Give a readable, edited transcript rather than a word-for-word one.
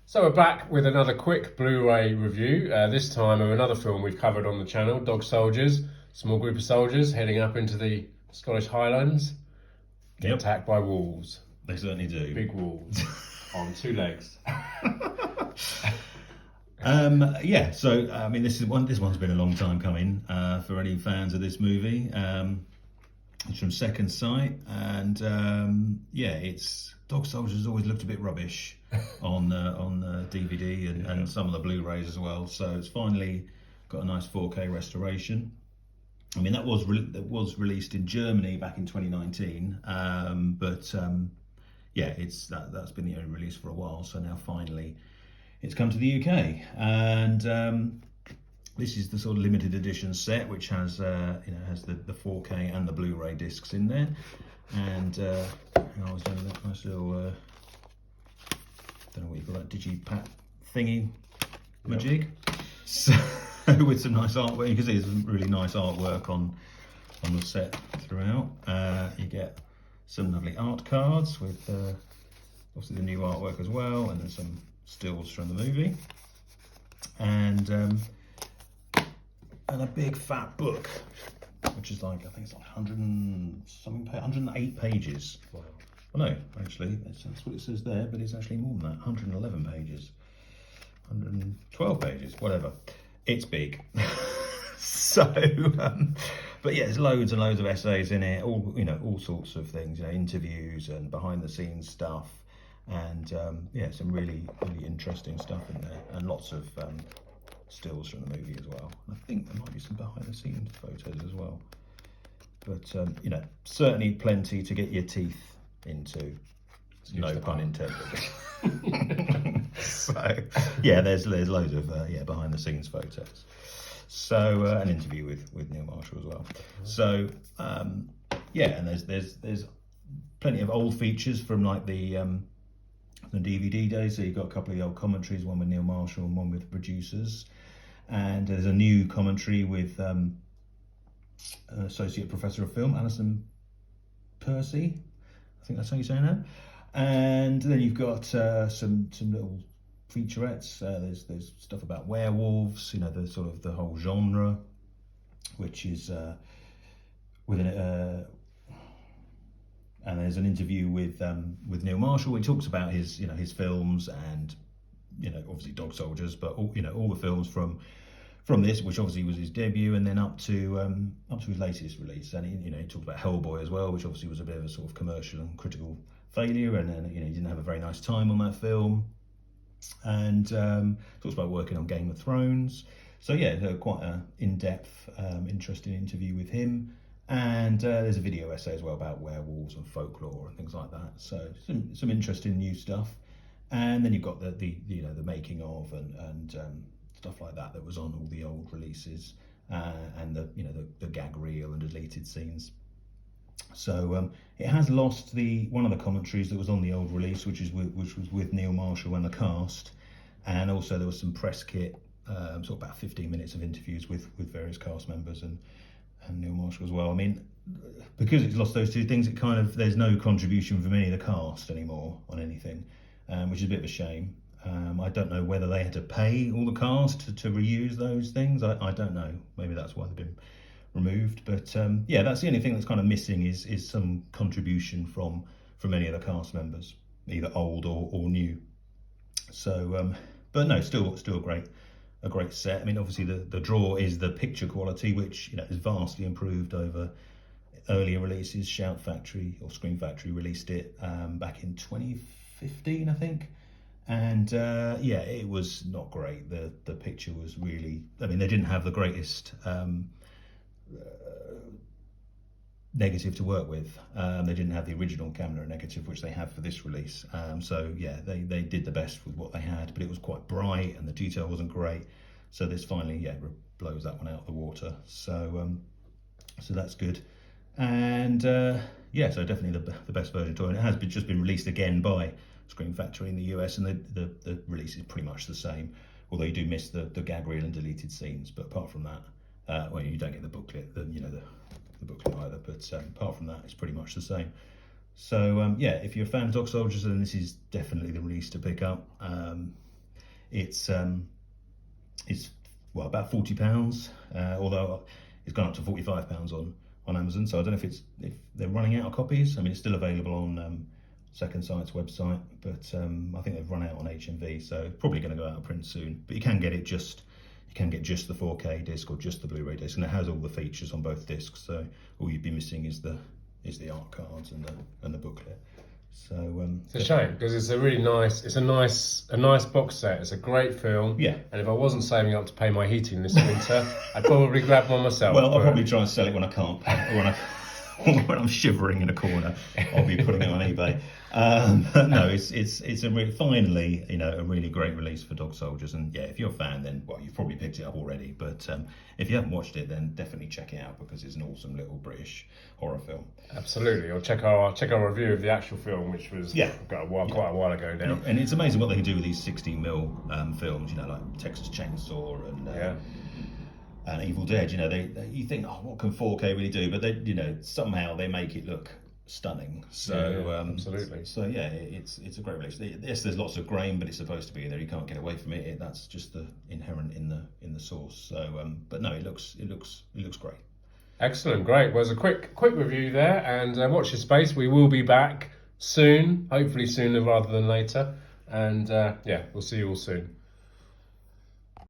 So we're back with another quick Blu-ray review, this time of another film we've covered on the channel, Dog Soldiers. Small group of soldiers heading up into the Scottish Highlands, get attacked by wolves. They certainly do. Big wolves on two legs. So I mean, this one's been a long time coming for any fans of this movie. It's from Second Sight, and it's Dog Soldiers always looked a bit rubbish on DVD and some of the Blu-rays as well. So it's finally got a nice 4K restoration. I mean, that was released in Germany back in 2019, that's been the only release for a while. So now finally, it's come to the UK, and this is the sort of limited edition set, which has has the 4K and the Blu-ray discs in there, and I was doing that nice little don't know what you call that digipack thingy majig. So with some nice artwork, you can see there's really nice artwork on the set throughout. You get some lovely art cards with obviously the new artwork as well, and then some stills from the movie, and a big fat book, which is like, I think it's like 108 pages. Wow. Well, no, actually, that's what it says there, but it's actually more than that, 111 pages, 112 pages, whatever. It's big. So, but yeah, there's loads and loads of essays in it, all sorts of things, interviews and behind the scenes stuff, and some really interesting stuff in there, and lots of stills from the movie as well. And I think there might be some behind the scenes photos as well, but certainly plenty to get your teeth into, no pun intended. So yeah, there's loads of behind the scenes photos. So an interview with Neil Marshall as well. So and there's plenty of old features from like the DVD days. So you've got a couple of the old commentaries, one with Neil Marshall and one with the producers, and there's a new commentary with Associate Professor of Film Alison Percy, I think that's how you say that. And then you've got some little featurettes. There's stuff about werewolves, the sort of the whole genre, which is and there's an interview with Neil Marshall. He talks about his films and obviously Dog Soldiers, but all the films from this, which obviously was his debut, and then up to his latest release. And he talked about Hellboy as well, which obviously was a bit of a sort of commercial and critical failure, and then he didn't have a very nice time on that film. And talks about working on Game of Thrones. So yeah, quite an in-depth, interesting interview with him. And there's a video essay as well about werewolves and folklore and things like that. So some interesting new stuff. And then you've got the making of and stuff like that was on all the old releases, and the gag reel and deleted scenes. So it has lost one of the commentaries that was on the old release, which was with Neil Marshall and the cast, and also there was some press kit, sort of about 15 minutes of interviews with various cast members and Neil Marshall as well. I mean, because it's lost those two things, there's no contribution from any of the cast anymore on anything, which is a bit of a shame. I don't know whether they had to pay all the cast to reuse those things. I don't know. Maybe that's why they've been removed. But that's the only thing that's kind of missing is some contribution from any of the cast members, either old or new. So, but no, still a great set. I mean, obviously the draw is the picture quality, which is vastly improved over earlier releases. Shout Factory or Scream Factory released it back in 2015, I think. And it was not great. The picture was really, I mean, they didn't have the greatest negative to work with. They didn't have the original camera negative, which they have for this release. They did the best with what they had, but it was quite bright and the detail wasn't great. So this finally, blows that one out of the water. So that's good. And so definitely the best version to it. It has just been released again by Scream Factory in the US, and the release is pretty much the same, although you do miss the gag reel and deleted scenes. But apart from that, you don't get the booklet, the booklet either. But apart from that, it's pretty much the same. So if you're a fan of Dog Soldiers, then this is definitely the release to pick up. it's well about £40, although it's gone up to £45 on Amazon. So I don't know if they're running out of copies. I mean, it's still available on Second Sight's website, but I think they've run out on HMV, so probably going to go out of print soon. But you can get just the 4K disc or just the Blu-ray disc, and it has all the features on both discs. So all you'd be missing is the art cards and the booklet. So it's a shame because it's a really nice, a nice box set. It's a great film. Yeah. And if I wasn't saving up to pay my heating this winter, I'd probably grab one myself. Well, I'll probably try and sell it when I can't pay, when I'm shivering in a corner. I'll be putting it on eBay. But no, it's a finally, a really great release for Dog Soldiers. And yeah, if you're a fan, then well, you've probably picked it up already. But if you haven't watched it, then definitely check it out because it's an awesome little British horror film. Absolutely, or check our review of the actual film, which was quite a while ago now. And it's amazing what they can do with these 16mm films. Like Texas Chainsaw and Evil Dead. You think, oh, what can 4K really do? But they, somehow they make it look stunning. So absolutely. So yeah, it's a great release. Yes, there's lots of grain, but it's supposed to be there. You can't get away from it. That's just the inherent in the source. So, but no, it looks great. Excellent, great. Well, there's a quick review there, and watch your space. We will be back soon, hopefully sooner rather than later. And we'll see you all soon.